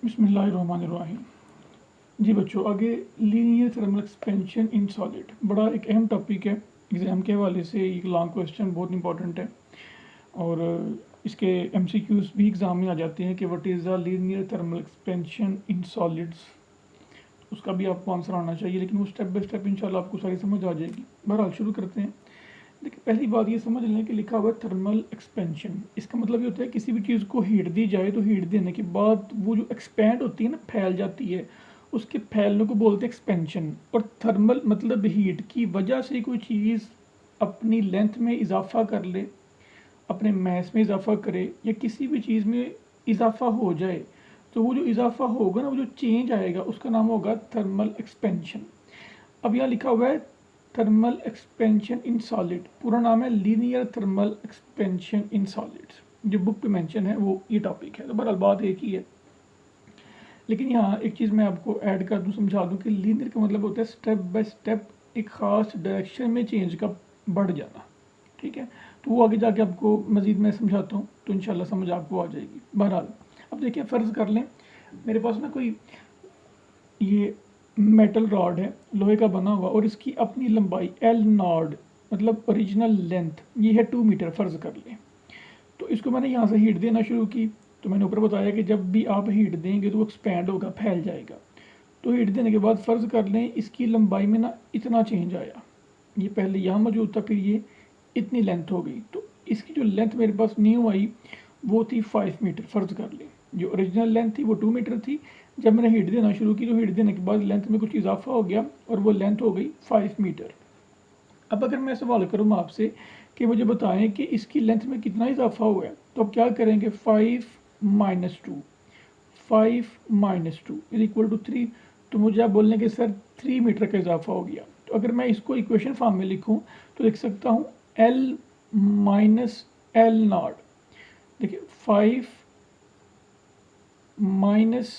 बिस्मिल्लाहिर्रहमानिर्रहीम। जी बच्चों, आगे linear thermal expansion in solid बड़ा एक अहम टॉपिक है। एग्ज़ाम के हवाले से एक लॉन्ग क्वेश्चन बहुत इंपॉर्टेंट है और इसके एमसीक्यूज़ भी एग्ज़ाम में आ जाते हैं कि what is the linear thermal expansion in solids. उसका भी आपको आंसर आना चाहिए, लेकिन वो स्टेप बाय स्टेप इंशाल्लाह आपको सारी समझ आ जाएगी। बहरहाल शुरू करते हैं। देखिए, पहली बात ये समझ लें कि लिखा हुआ है थर्मल एक्सपेंशन। इसका मतलब ये होता है किसी भी चीज़ को हीट दी जाए तो हीट देने के बाद वो जो एक्सपैंड होती है ना, फैल जाती है, उसके फैलने को बोलते हैं एक्सपेंशन। और थर्मल मतलब हीट की वजह से कोई चीज़ अपनी लेंथ में इजाफा कर ले, अपने मैस में इजाफा करे या किसी भी चीज़ में इजाफा हो जाए, तो वो जो इजाफा होगा ना, वो जो चेंज आएगा उसका नाम होगा थर्मल एक्सपेंशन। अब यहाँ लिखा हुआ है थर्मल एक्सपेंशन इन सॉलिड, पूरा नाम है linear thermal expansion in solids. जो बुक पे मेंशन है वो ये टॉपिक है, तो बहरहाल बात एक ही है। लेकिन यहाँ एक चीज़ मैं आपको ऐड कर दूँ, समझा दूँ कि लीनियर का मतलब होता है स्टेप बाय स्टेप एक ख़ास डायरेक्शन में चेंज का बढ़ जाना। ठीक है, तो वो आगे जाके आपको मज़ीद मैं समझाता हूँ, तो इंशाल्लाह समझ आपको आ जाएगी। बहरहाल अब देखिए, फ़र्ज़ कर लें मेरे पास ना कोई ये मेटल रॉड है, लोहे का बना हुआ, और इसकी अपनी लंबाई एल नॉड मतलब ओरिजिनल लेंथ ये है 2 मीटर फ़र्ज़ कर लें। तो इसको मैंने यहाँ से हीट देना शुरू की। तो मैंने ऊपर बताया कि जब भी आप हीट देंगे तो वो एक्सपैंड होगा, फैल जाएगा। तो हीट देने के बाद फ़र्ज़ कर लें इसकी लंबाई में ना इतना चेंज आया, ये पहले यहाँ मौजूद था, फिर ये इतनी लेंथ हो गई। तो इसकी जो लेंथ मेरे पास न्यू आई वो थी 5 मीटर फ़र्ज़ कर लें। जो ओरिजिनल लेंथ थी वो 2 मीटर थी। जब मैंने हीट देना शुरू की तो हीट देने के बाद लेंथ में कुछ इजाफा हो गया और वो लेंथ हो गई 5 मीटर। अब अगर मैं सवाल करूँ आपसे कि मुझे बताएं कि इसकी लेंथ में कितना इजाफा हुआ है, तो आप क्या करेंगे? 5 minus two, 5 minus two is equal to 3। तो मुझे आप बोलने के सर 3 मीटर का इजाफा हो गया। तो अगर मैं इसको इक्वेशन फॉर्म में लिखूं तो लिख सकता हूँ एल माइनस एल नॉट। देखिए 5 माइनस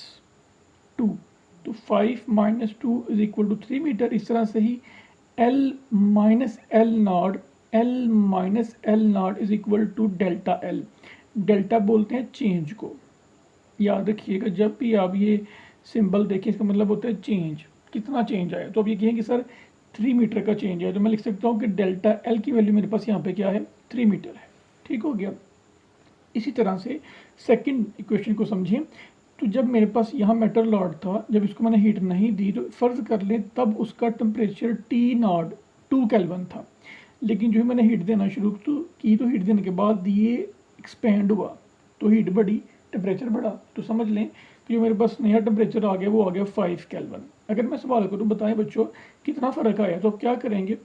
टू, तो 5 minus two is equal to 3 metre. इस तरह से ही L minus L naught, L minus L naught is equal to delta L. Delta बोलते हैं चेंज को, याद रखिएगा जब भी आप ये सिंबल देखें इसका मतलब होता है चेंज, कितना चेंज आया। तो अब ये कहें कि सर 3 मीटर का चेंज है, तो मैं लिख सकता हूँ कि डेल्टा एल की वैल्यू मेरे पास यहाँ पे क्या है? 3 मीटर है। ठीक हो गया। इसी तरह से सेकंड इक्वेशन को समझें। तो जब मेरे पास यहाँ मेटल रॉड था, जब इसको मैंने हीट नहीं दी तो फ़र्ज़ कर लें तब उसका टेम्परेचर टी नॉट 2 केल्विन था। लेकिन जो मैंने हीट देना शुरू की तो हीट देने के बाद ये एक्सपेंड हुआ, तो हीट बढ़ी, टेम्परेचर बढ़ा। तो समझ लें कि जो मेरे पास नया टेम्परेचर आ गया वो आ गया 5 केल्विन। अगर मैं सवाल करूँ बताएं बच्चों कितना फ़र्क आया, तो आप क्या करेंगे?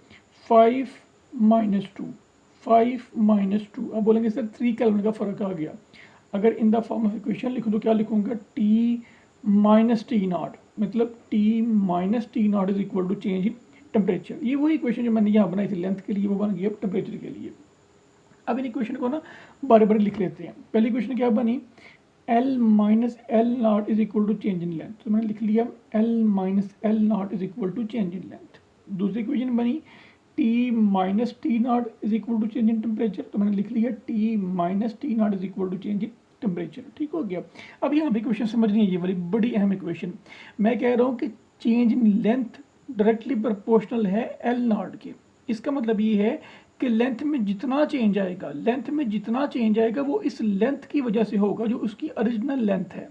5 माइनस टू, 5 माइनस टू, अब बोलेंगे सर 3 केल्विन का फ़र्क आ गया। अगर in the form of equation लिखूँ तो क्या लिखूँगा? टी माइनस टी नॉट, मतलब T minus T naught is equal to change in temperature. ये वही इक्वेशन जो मैंने यहाँ बनाई थी लेंथ के लिए, वो बन गई अब टेम्परेचर के लिए। अब इन इक्वेशन को ना बारे बारे लिख लेते हैं। पहली इक्वेशन क्या बनी? L minus L naught is equal to change in length, तो मैंने लिख लिया L minus L naught is equal to change in length. दूसरी इक्वेशन बनी T minus T naught is equal to change in temperature, तो मैंने लिख लिया T minus T naught is equal to change in temperature. ठीक हो गया। अब यहाँ पे इक्वेशन समझनी है, ये वाली बड़ी अहम इक्वेशन। मैं कह रहा हूँ कि change in length directly proportional है एल नॉट के। इसका मतलब ये है कि लेंथ में जितना चेंज आएगा, लेंथ में जितना चेंज आएगा वो इस लेंथ की वजह से होगा जो उसकी ओरिजिनल लेंथ है।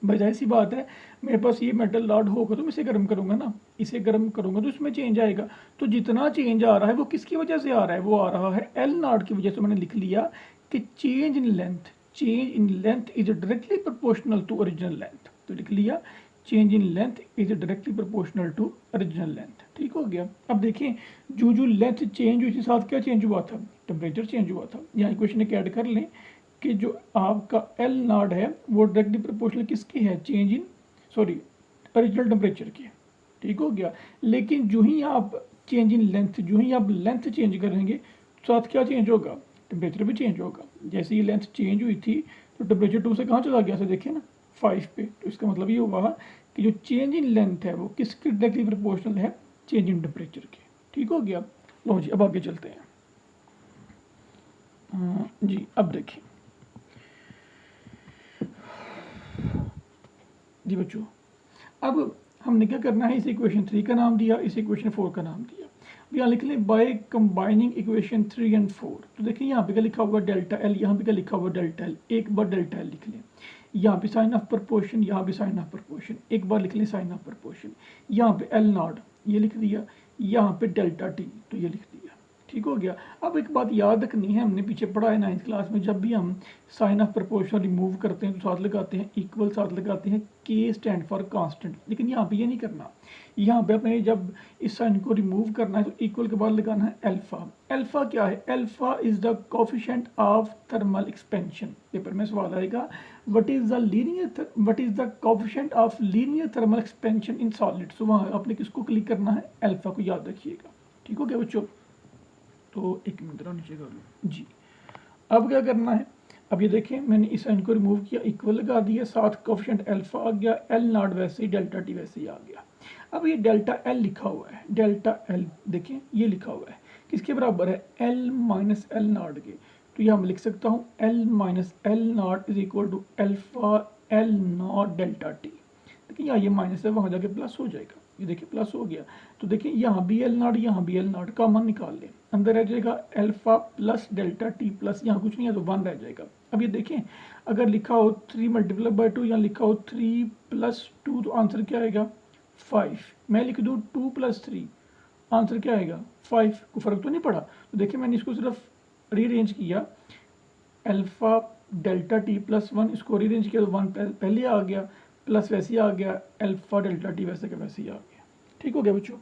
भाई जाहिर सी बात है, मेरे पास ये मेटल रॉड होगा तो मैं इसे गर्म करूंगा ना, इसे गर्म करूंगा तो इसमें चेंज आएगा। तो जितना चेंज आ रहा है वो किसकी वजह से आ रहा है? वो आ रहा है एल नॉट की वजह से। मैंने लिख लिया कि change in length, change in length is directly proportional to original length. तो लिख लिया change in length is directly proportional to original length. ठीक हो गया। अब देखें जो जो लेंथ चेंज हुई थी साथ क्या चेंज हुआ था? टेम्परेचर चेंज हुआ था। यहाँ इक्वेशन एक ऐड कर लें कि जो आपका एल नॉट है वो डायरेक्टली प्रोपोर्शनल किसकी है? Change in, sorry, original temperature की। ठीक हो गया। लेकिन जो ही आप चेंज इन लेंथ, जो ही आप लेंथ चेंज करेंगे साथ क्या चेंज होगा? टेम्परेचर भी चेंज होगा। जैसे ये लेंथ चेंज हुई थी तो टेम्परेचर 2 से कहाँ चला गया? से देखिए ना 5 पे। तो इसका मतलब ये हुआ कि जो चेंज इन लेंथ है वो किसके डायरेक्टली प्रोपोर्शनल है? चेंज इन टेम्परेचर के। ठीक हो गया। लो जी अब आगे चलते हैं। जी अब देखिए, जी बच्चों, अब हमने क्या करना है, इस इक्वेशन 3 का नाम दिया, इस इक्वेशन 4 का नाम दिया। यहाँ लिख लें बाय कंबाइनिंग इक्वेशन 3 एंड 4। तो देखिए यहाँ पे क्या लिखा हुआ डेल्टा एल, यहाँ पे क्या लिखा हुआ डेल्टा एल। एक बार डेल्टा एल लिख लें, यहाँ पे साइन ऑफ प्रपोर्शन, यहाँ पे साइन ऑफ प्रपोर्शन, एक बार लिख लें साइन ऑफ प्रपोर्शन। यहाँ पे एल नॉट ये लिख दिया, यहाँ पे डेल्टा टी तो ये लिख दिया। ठीक हो गया। अब एक बात याद रखनी है, हमने पीछे पढ़ा है 9th क्लास में, जब भी हम साइन ऑफ प्रपोर्शन रिमूव करते हैं तो साथ लगाते हैं इक्वल, साथ लगाते हैं के स्टैंड फॉर कांस्टेंट। लेकिन यहाँ पे ये नहीं करना, यहाँ पे अपने जब इस साइन को रिमूव करना है तो इक्वल के बाद लगाना है अल्फा। अल्फा क्या है? Alpha is the coefficient of thermal expansion. Paper में सवाल आएगा, what is the coefficient of linear thermal expansion in solids. तो वहाँ आपने किसको क्लिक करना है? अल्फा को याद रखिएगा। ठीक हो गया बच्चों? तो एक मिनट नीचे कर लो जी। अब क्या करना है, अब ये देखें मैंने इस साइन को रिमूव किया, इक्वल लगा दिया, साथ कोफिशिएंट अल्फा आ गया, एल नॉट वैसे ही, डेल्टा टी वैसे ही आ गया। अब ये डेल्टा एल लिखा हुआ है, डेल्टा एल देखें ये लिखा हुआ है, किसके बराबर है? एल माइनस एल नॉट के। तो यहाँ मैं लिख सकता हूँ L minus L naught is equal to alpha L naught delta T. देखिए यहाँ ये माइनस है, वहाँ जाके प्लस हो जाएगा। ये देखिए प्लस हो गया। तो देखिए यहाँ भी एल नॉट, यहाँ भी एल नॉट, कॉमन निकाल लें, अंदर रह जाएगा alpha plus delta T plus, यहाँ कुछ नहीं है तो 1 रह जाएगा। अब ये देखें, अगर लिखा हो 3 मल्टीप्लाई बाई 2, यहाँ लिखा हो 3 प्लस 2, तो आंसर क्या आएगा? 5। मैं लिख दूँ 2 प्लस 3, आंसर क्या आएगा? 5। को फर्क तो नहीं पड़ा। तो देखिए मैंने इसको सिर्फ रीअरेंज किया, अल्फा डेल्टा टी प्लस 1, इसको रीअरेंज किया तो 1 पहले आ गया, प्लस वैसे ही आ गया, अल्फा डेल्टा टी वैसे का वैसे ही आ गया। ठीक हो गया बच्चों?